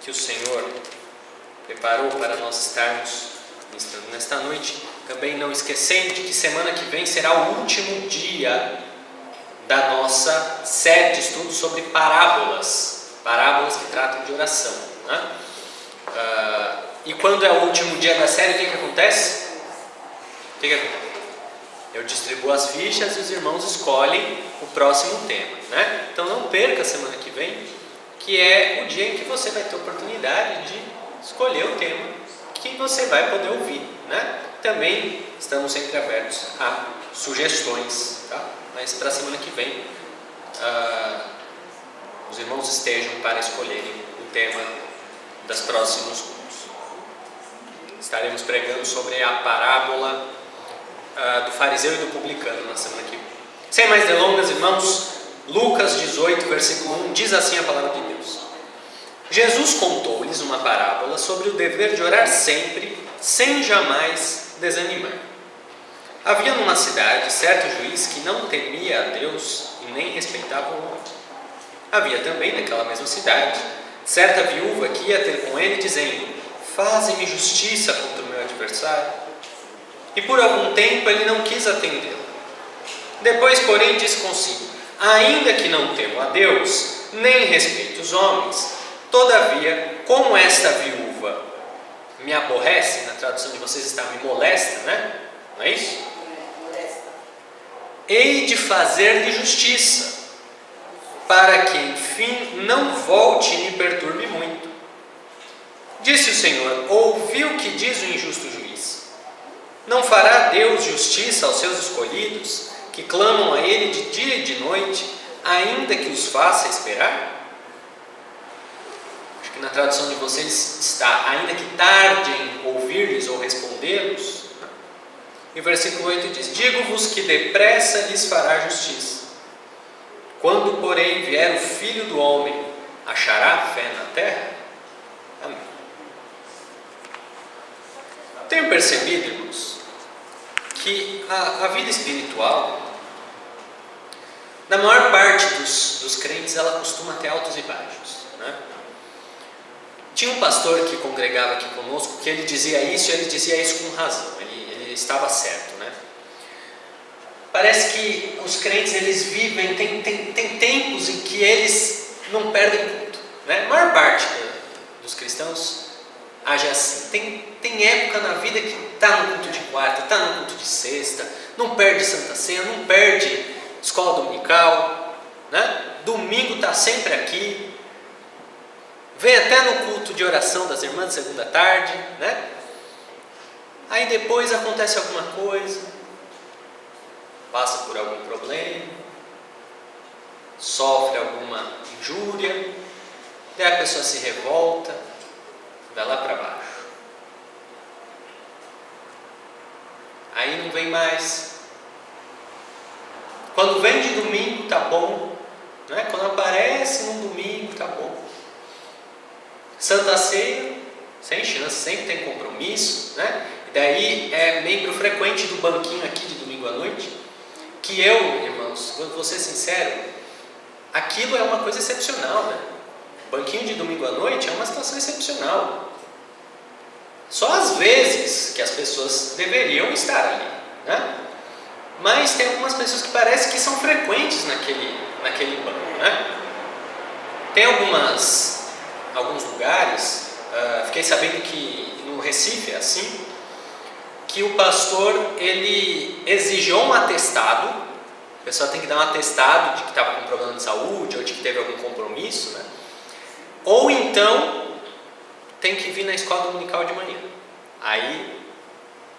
que o Senhor preparou para nós estarmos ministrando nesta noite, também não esquecendo de que semana que vem será o último dia da nossa série de estudos sobre parábolas que tratam de oração, né? E quando é o último dia da série, o que acontece? Eu distribuo as fichas e os irmãos escolhem o próximo tema, né? Então não perca a semana que vem, que é o dia em que você vai ter oportunidade de escolher o tema que você vai poder ouvir, né? Também estamos sempre abertos a sugestões, tá? Mas para a semana que vem os irmãos estejam para escolherem o tema dos próximos cultos. Estaremos pregando sobre a parábola do fariseu e do publicano na semana que vem. Sem mais delongas, irmãos, Lucas 18, versículo 1, diz assim a palavra de Deus: Jesus contou-lhes uma parábola sobre o dever de orar sempre, sem jamais desanimar. Havia numa cidade certo juiz que não temia a Deus e nem respeitava o homem. Havia também naquela mesma cidade certa viúva que ia ter com ele dizendo: faze-me justiça contra o meu adversário. E por algum tempo ele não quis atendê-la. Depois, porém, disse consigo: ainda que não temo a Deus, nem respeito os homens, todavia, como esta viúva me aborrece, na tradução de vocês está me molesta, né? Não é isso? Hei de fazer-lhe justiça, para que, enfim, não volte e me perturbe muito. Disse o Senhor: ouvi o que diz o injusto juiz. Não fará Deus justiça aos seus escolhidos, que clamam a Ele de dia e de noite, ainda que os faça esperar? Acho que na tradução de vocês está: ainda que tarde em ouvir-lhes ou responder-los. E o versículo 8 diz: digo-vos que depressa lhes fará justiça. Quando, porém, vier o Filho do Homem, achará fé na terra? Amém. Tenho percebido, irmãos, que a vida espiritual, na maior parte dos crentes, ela costuma ter altos e baixos, né? Tinha um pastor que congregava aqui conosco que ele dizia isso, e ele dizia isso com razão, ele estava certo, né? Parece que os crentes, eles vivem, tem tempos em que eles não perdem culto, né? A maior parte dos cristãos age assim. Tem época na vida que está no culto de quarta, está no culto de sexta, não perde Santa Ceia, não perde escola dominical, né? Domingo está sempre aqui, vem até no culto de oração das irmãs de segunda tarde, né? Aí depois acontece alguma coisa, passa por algum problema, sofre alguma injúria, daí a pessoa se revolta, vai lá para baixo. Aí não vem mais. Quando vem de domingo, tá bom, né? Quando aparece no domingo, tá bom. Santa Ceia, sem chance, sempre tem compromisso, né? E daí é membro frequente do banquinho aqui de domingo à noite, que eu, irmãos, vou ser sincero, aquilo é uma coisa excepcional, né? Banquinho de domingo à noite é uma situação excepcional. Só às vezes que as pessoas deveriam estar ali, né? Mas tem algumas pessoas que parece que são frequentes naquele banco, né? Tem alguns lugares, fiquei sabendo que no Recife é assim, que o pastor, ele exigiu um atestado, a pessoa tem que dar um atestado de que estava com problema de saúde ou de que teve algum compromisso, né? Ou então tem que vir na escola dominical de manhã. Aí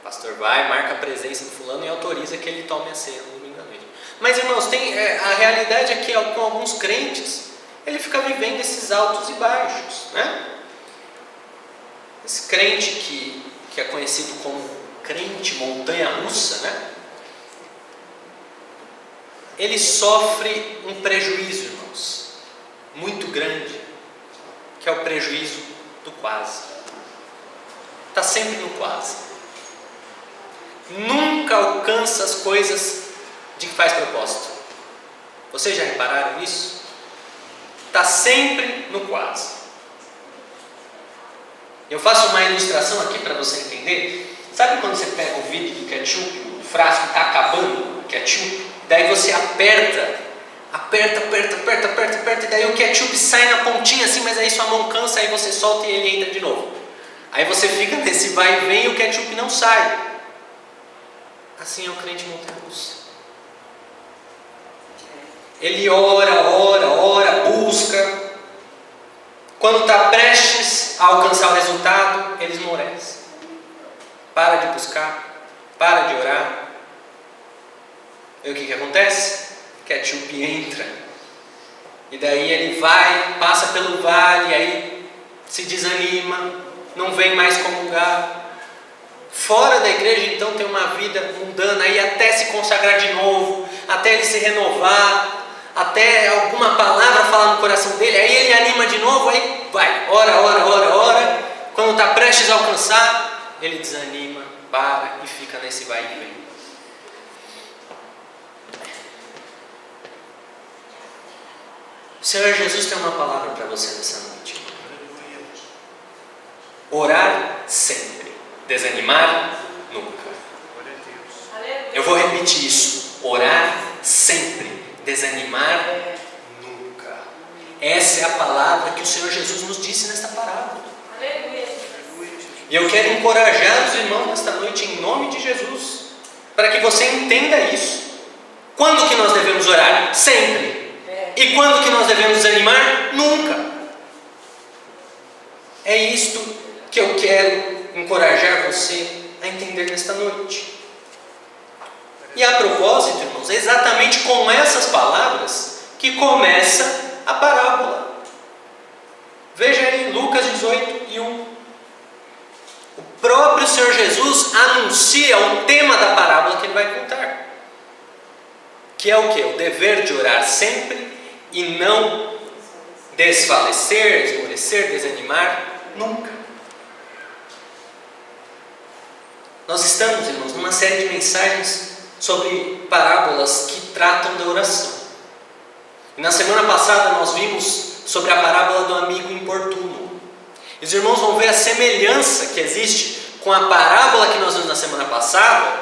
o pastor vai, marca a presença do fulano e autoriza que ele tome a ceia no domingo à noite. Mas, irmãos, a realidade é que com alguns crentes, ele fica vivendo esses altos e baixos, né? Esse crente que é conhecido como crente montanha-russa, né? Ele sofre um prejuízo, irmãos, muito grande, que é o prejuízo do quase. Está sempre no quase. Nunca alcança as coisas de que faz propósito. Vocês já repararam nisso? Está sempre no quase. Eu faço uma ilustração aqui para você entender. Sabe quando você pega o vidro do ketchup, o frasco está acabando, o ketchup, daí você aperta, e daí o ketchup sai na pontinha assim, mas aí sua mão cansa, aí você solta e ele entra de novo. Aí você fica nesse vai e vem e o ketchup não sai. Assim é o crente montanha-russa. Ele ora, busca. Quando está prestes a alcançar o resultado, ele esmorece. Para de buscar, para de orar. E o que acontece? O ketchup entra. E daí ele vai, passa pelo vale, aí se desanima, não vem mais comungar. Fora da igreja, então, tem uma vida mundana, aí até se consagrar de novo, até ele se renovar, até alguma palavra falar no coração dele, aí ele anima de novo, aí vai, ora. Quando está prestes a alcançar, ele desanima, para e fica nesse vai e vem. O Senhor Jesus tem uma palavra para você nessa noite. Orar sempre. Desanimar nunca. Eu vou repetir isso. Orar sempre. Desanimar nunca. Essa é a palavra que o Senhor Jesus nos disse nesta parábola. E eu quero encorajar os irmãos nesta noite em nome de Jesus, para que você entenda isso. Quando que nós devemos orar? Sempre. E quando que nós devemos desanimar? Nunca. É isto que eu quero encorajar você a entender nesta noite. E a propósito, irmãos, é exatamente com essas palavras que começa a parábola. Veja aí Lucas 18:1. O próprio Senhor Jesus anuncia o tema da parábola que ele vai contar, que é o quê? O dever de orar sempre e não desfalecer, esmorecer, desanimar nunca. Nós estamos, irmãos, numa série de mensagens sobre parábolas que tratam da oração. E na semana passada nós vimos sobre a parábola do amigo importuno. E os irmãos vão ver a semelhança que existe com a parábola que nós vimos na semana passada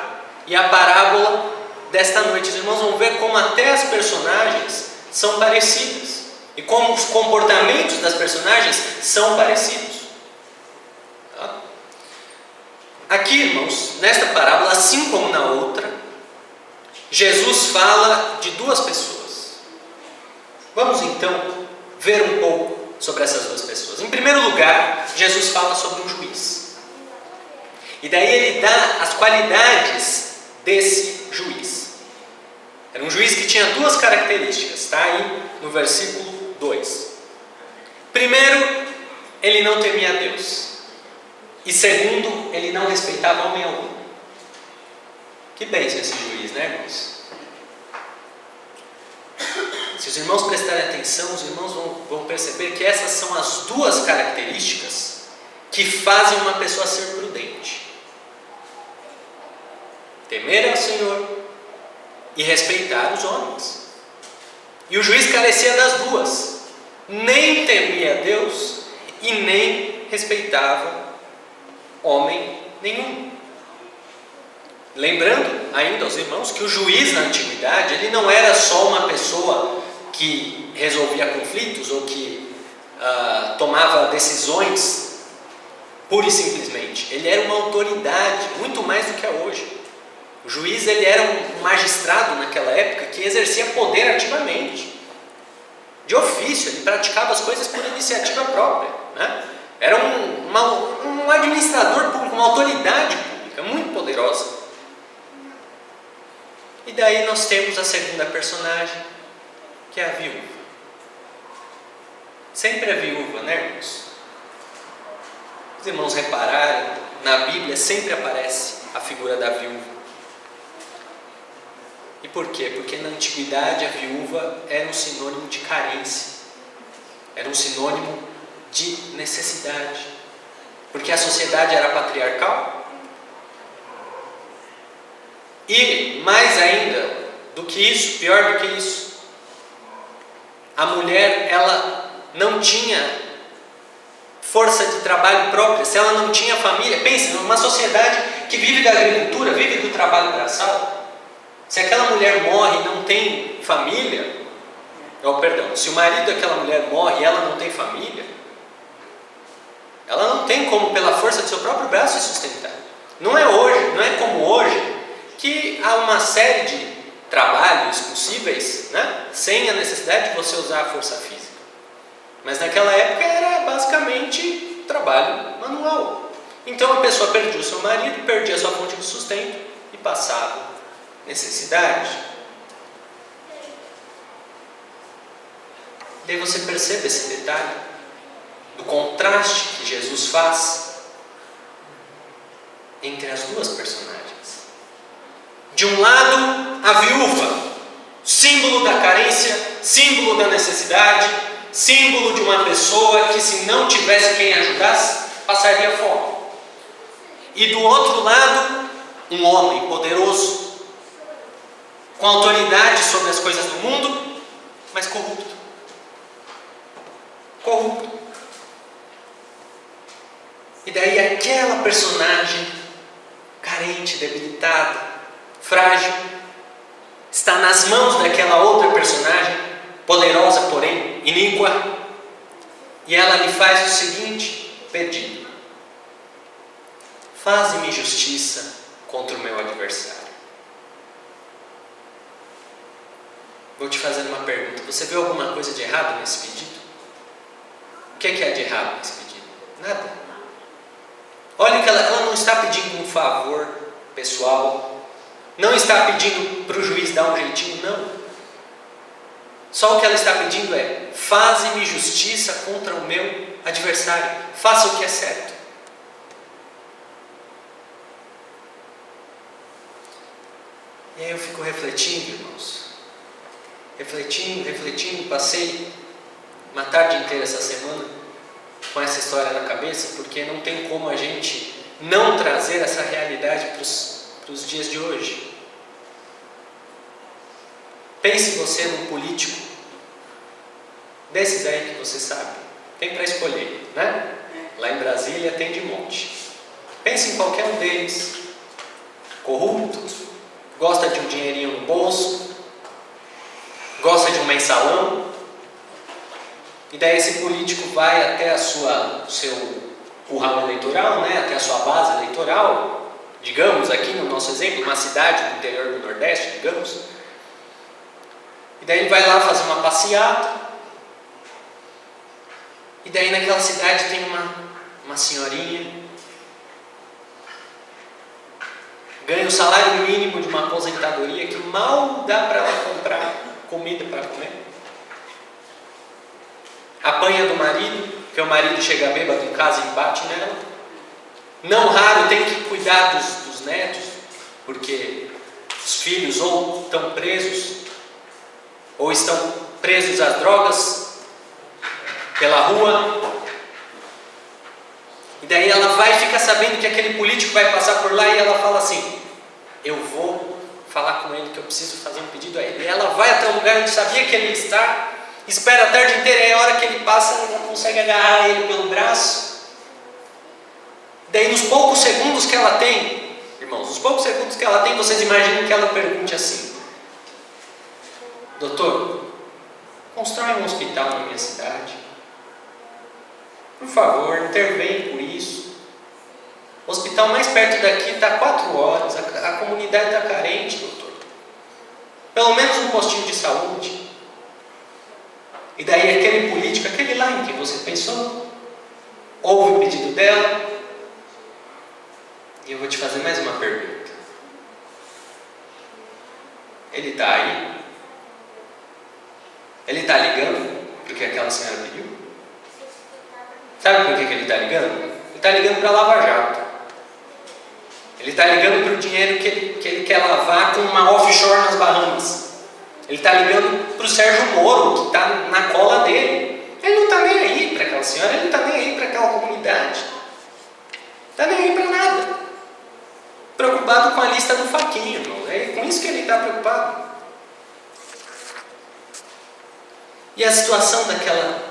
e a parábola desta noite. Os irmãos vão ver como até as personagens são parecidas e como os comportamentos das personagens são parecidos. Aqui, irmãos, nesta parábola, assim como na outra, Jesus fala de duas pessoas. Vamos então ver um pouco sobre essas duas pessoas. Em primeiro lugar, Jesus fala sobre um juiz. E daí ele dá as qualidades desse juiz. Era um juiz que tinha duas características, está aí no versículo 2. Primeiro, ele não temia a Deus. E segundo, ele não respeitava homem algum. Que bênção esse juiz, né, irmãos? Se os irmãos prestarem atenção, os irmãos vão perceber que essas são as duas características que fazem uma pessoa ser prudente: temer ao Senhor e respeitar os homens. E o juiz carecia das duas. Nem temia a Deus e nem respeitava homem nenhum. Lembrando ainda aos irmãos que o juiz na antiguidade, ele não era só uma pessoa que resolvia conflitos ou que tomava decisões pura e simplesmente. Ele era uma autoridade, muito mais do que é hoje. O juiz, ele era um magistrado naquela época que exercia poder ativamente, de ofício. Ele praticava as coisas por iniciativa própria, né? Era um administrador público, uma autoridade pública muito poderosa. E daí nós temos a segunda personagem, que é a viúva. Sempre a viúva, né, irmãos? Os irmãos repararem, na Bíblia sempre aparece a figura da viúva. E por quê? Porque na antiguidade a viúva era um sinônimo de carência, era um sinônimo de necessidade, porque a sociedade era patriarcal. E mais ainda do que isso, pior do que isso, a mulher, ela não tinha força de trabalho própria, se ela não tinha família, pense numa sociedade que vive da agricultura, vive do trabalho braçal. Se aquela mulher morre e não tem família, se o marido daquela mulher morre e ela não tem família, ela não tem como, pela força do seu próprio braço, se sustentar. Não é como hoje, que há uma série de trabalhos possíveis, né, sem a necessidade de você usar a força física. Mas naquela época era basicamente trabalho manual. Então a pessoa perdia o seu marido, perdia a sua fonte de sustento e passava necessidade. Daí você percebe esse detalhe do contraste que Jesus faz entre as duas personagens. De um lado, a viúva, símbolo da carência, símbolo da necessidade, símbolo de uma pessoa que, se não tivesse quem ajudasse, passaria fome. E do outro lado, um homem poderoso, com autoridade sobre as coisas do mundo, mas corrupto. E daí aquela personagem carente, debilitada, frágil, está nas mãos daquela outra personagem, poderosa, porém iníqua, e ela lhe faz o seguinte pedido: faze-me justiça contra o meu adversário. Vou te fazer uma pergunta: você viu alguma coisa de errado nesse pedido? O que é de errado nesse pedido? Nada. Olha que ela não está pedindo um favor pessoal, não está pedindo para o juiz dar um jeitinho, não. Só o que ela está pedindo é: faze-me justiça contra o meu adversário, faça o que é certo. E aí eu fico refletindo, irmãos, refletindo, passei uma tarde inteira essa semana com essa história na cabeça, porque não tem como a gente não trazer essa realidade para os dias de hoje. Pense você num político desses aí que você sabe, tem para escolher, né? Lá em Brasília tem de monte. Pense em qualquer um deles, corrupto, gosta de um dinheirinho no bolso, gosta de um mensalão, e daí esse político vai até o seu curral eleitoral, né? Até a sua base eleitoral, digamos aqui no nosso exemplo, uma cidade do interior do Nordeste, digamos, e daí ele vai lá fazer uma passeata, e daí naquela cidade tem uma senhorinha, ganha o salário mínimo de uma aposentadoria que mal dá para ela comprar comida para comer. Apanha do marido, porque o marido chega bêbado em casa e bate nela. Não raro tem que cuidar dos netos, porque os filhos ou estão presos, ou estão presos às drogas pela rua. E daí ela vai ficar sabendo que aquele político vai passar por lá, e ela fala assim: eu vou falar com ele que eu preciso fazer um pedido a ele. E ela vai até o lugar onde sabia que ele ia estar, espera a tarde inteira, e a hora que ele passa, ela não consegue agarrar ele pelo braço. Daí nos poucos segundos que ela tem, irmãos, nos poucos segundos que ela tem, vocês imaginam que ela pergunte assim: doutor, constrói um hospital na minha cidade, por favor, intervém por isso. O hospital mais perto daqui está 4 horas, a comunidade está carente, doutor. Pelo menos um postinho de saúde. E daí aquele político, aquele lá em que você pensou, ouve o pedido dela, e eu vou te fazer mais uma pergunta. Ele está aí? Ele está ligando porque aquela senhora pediu? Sabe por que ele está ligando? Ele está ligando para a Lava Jato. Ele está ligando para o dinheiro que ele quer lavar com uma offshore nas Bahamas. Ele está ligando para o Sérgio Moro, que está na cola dele. Ele não está nem aí para aquela senhora, ele não está nem aí para aquela comunidade. Não está nem aí para nada. Preocupado com a lista do Faquinha, irmão. É com isso que ele está preocupado. E a situação daquela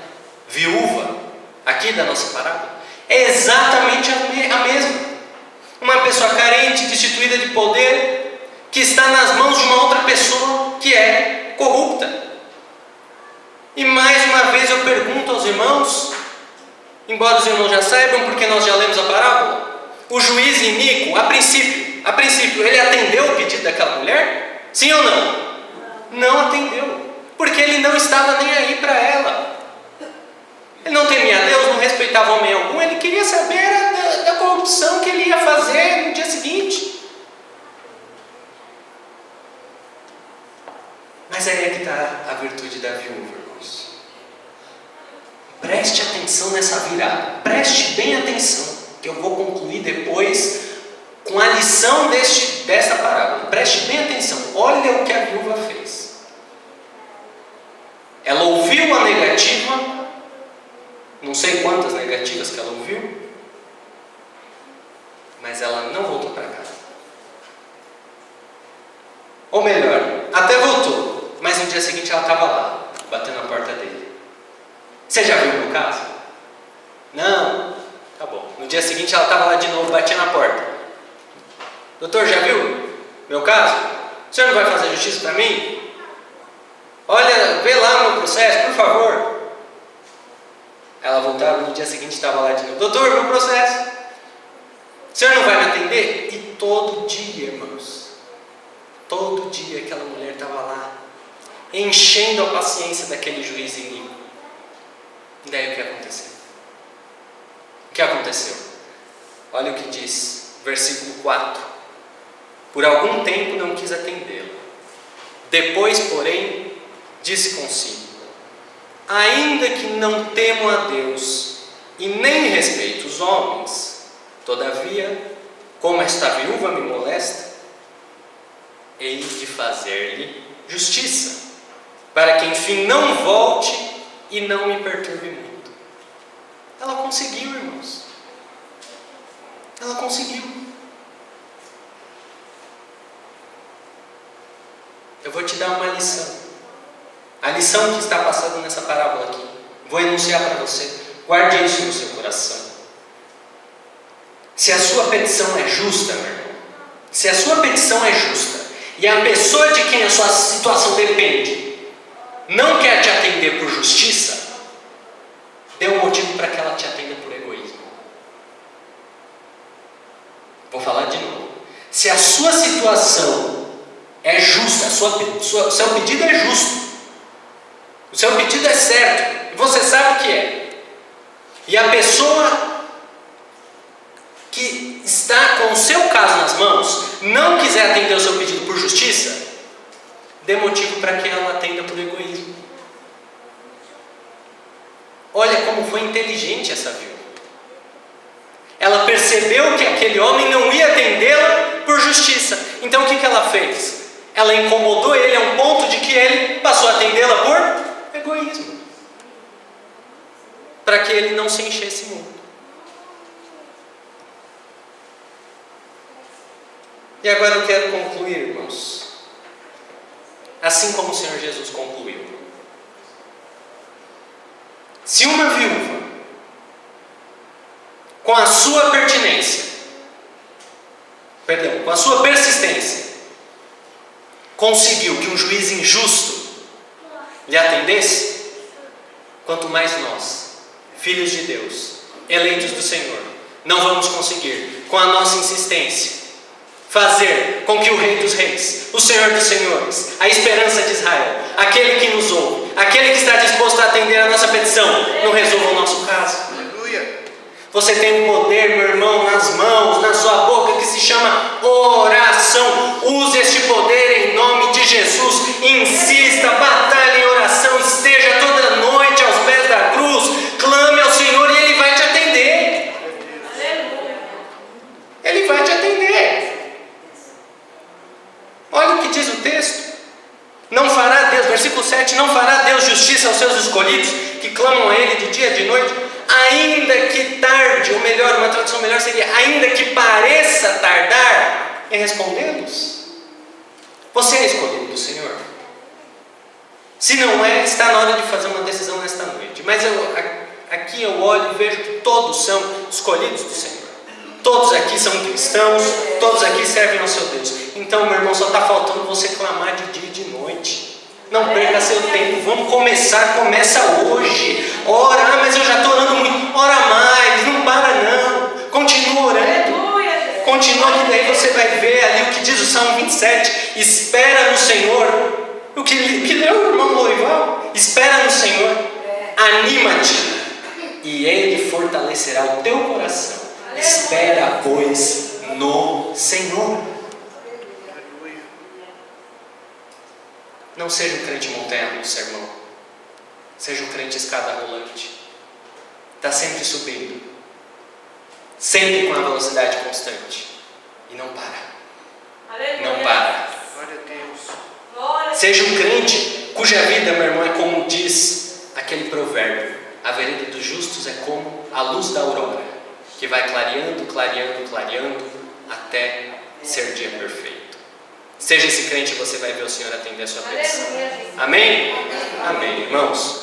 viúva aqui da nossa parábola é exatamente a mesma. Uma pessoa carente, destituída de poder, que está nas mãos de uma outra pessoa que é corrupta. E mais uma vez eu pergunto aos irmãos, embora os irmãos já saibam, porque nós já lemos a parábola, o juiz iníquo, a princípio, ele atendeu o pedido daquela mulher? Sim ou não? Não atendeu, porque ele não estava nem aí para ela. Ele não temia a Deus, não respeitava homem algum, ele queria saber da corrupção que ele ia fazer no dia seguinte. Mas aí é que está a virtude da viúva, irmãos. Preste atenção nessa virada, preste bem atenção, que eu vou concluir depois com a lição desta parábola. Preste bem atenção, olha o que a viúva fez. Ela ouviu a negativa, não sei quantas negativas que ela ouviu, mas ela não voltou para casa. Ou melhor, até voltou, mas no dia seguinte ela estava lá, batendo na porta dele. Você já viu o meu caso? Não? Tá bom. No dia seguinte ela estava lá de novo, batia na porta. Doutor, já viu meu caso? O senhor não vai fazer justiça para mim? Olha, vê lá o meu processo, por favor. Ela voltava, no dia seguinte estava lá de novo. Doutor, meu processo. O senhor não vai me atender? E todo dia, irmãos, todo dia aquela mulher estava lá, enchendo a paciência daquele juiz iníquo. E daí o que aconteceu? O que aconteceu? Olha o que diz, versículo 4. Por algum tempo não quis atendê-la. Depois, porém, disse consigo: ainda que não temo a Deus e nem respeito os homens, todavia, como esta viúva me molesta, hei de fazer-lhe justiça, para que enfim não volte e não me perturbe muito. Ela conseguiu, irmãos. Ela conseguiu. Eu vou te dar uma lição. A lição que está passada nessa parábola aqui. Vou enunciar para você. Guarde isso no seu coração. Se a sua petição é justa, meu irmão, se a sua petição é justa, e a pessoa de quem a sua situação depende não quer te atender por justiça, dê um motivo para que ela te atenda por egoísmo. Vou falar de novo. Se a sua situação é justa, o seu pedido é justo, o seu pedido é certo, e você sabe que é, e a pessoa que está com o seu caso nas mãos não quiser atender o seu pedido por justiça, dê motivo para que ela atenda por egoísmo. Olha como foi inteligente essa viúva. Ela percebeu que aquele homem não ia atendê-la por justiça. Então o que ela fez? Ela incomodou ele a um ponto de que ele passou a atendê-la por egoísmo, para que ele não se enchesse muito. E agora eu quero concluir, irmãos, assim como o Senhor Jesus concluiu. Se uma viúva, com a sua com a sua persistência, conseguiu que um juiz injusto lhe atendesse, quanto mais nós, filhos de Deus, eleitos do Senhor, não vamos conseguir, com a nossa insistência, fazer com que o Rei dos Reis, o Senhor dos Senhores, a esperança de Israel, aquele que nos ouve, aquele que está disposto a atender a nossa petição, não resolva o nosso caso. Aleluia. Você tem um poder, meu irmão, nas mãos, na sua boca, que se chama oração. Use este poder em nome de Jesus. Insista, batalhe em oração, esteja toda noite aos pés da cruz, clame ao Senhor e Ele vai te atender. Ele vai te atender. Olha o que diz o texto. Não fará Deus, versículo 7, não fará Deus justiça aos seus escolhidos, que clamam a Ele de dia e de noite, ainda que tarde, ou melhor, uma tradução melhor seria, ainda que pareça tardar em respondê-los. Você é escolhido do Senhor? Se não é, está na hora de fazer uma decisão nesta noite. Mas Aqui eu olho e vejo que todos são escolhidos do Senhor. Todos aqui são cristãos, todos aqui servem ao seu Deus. Então, meu irmão, só está faltando você clamar de dia e de noite. Não perca seu tempo, vamos começar, começa hoje. Ora, mas eu já estou orando muito. Ora mais, não para não. Continua orando. Continua que daí você vai ver ali o que diz o Salmo 27. Espera no Senhor. O que leu o irmão Loival? Espera no Senhor. Anima-te. E Ele fortalecerá o teu coração. Espera, pois, no Senhor. Não seja um crente montanha-russa, irmão. Seja um crente escada rolante. Está sempre subindo. Sempre com a velocidade constante. E não para. Não para. Seja um crente cuja vida, meu irmão, é como diz aquele provérbio. A vereda dos justos é como a luz da aurora, que vai clareando, clareando, clareando, até ser dia perfeito. Seja esse crente e você vai ver o Senhor atender a sua petição. Amém? Amém, irmãos.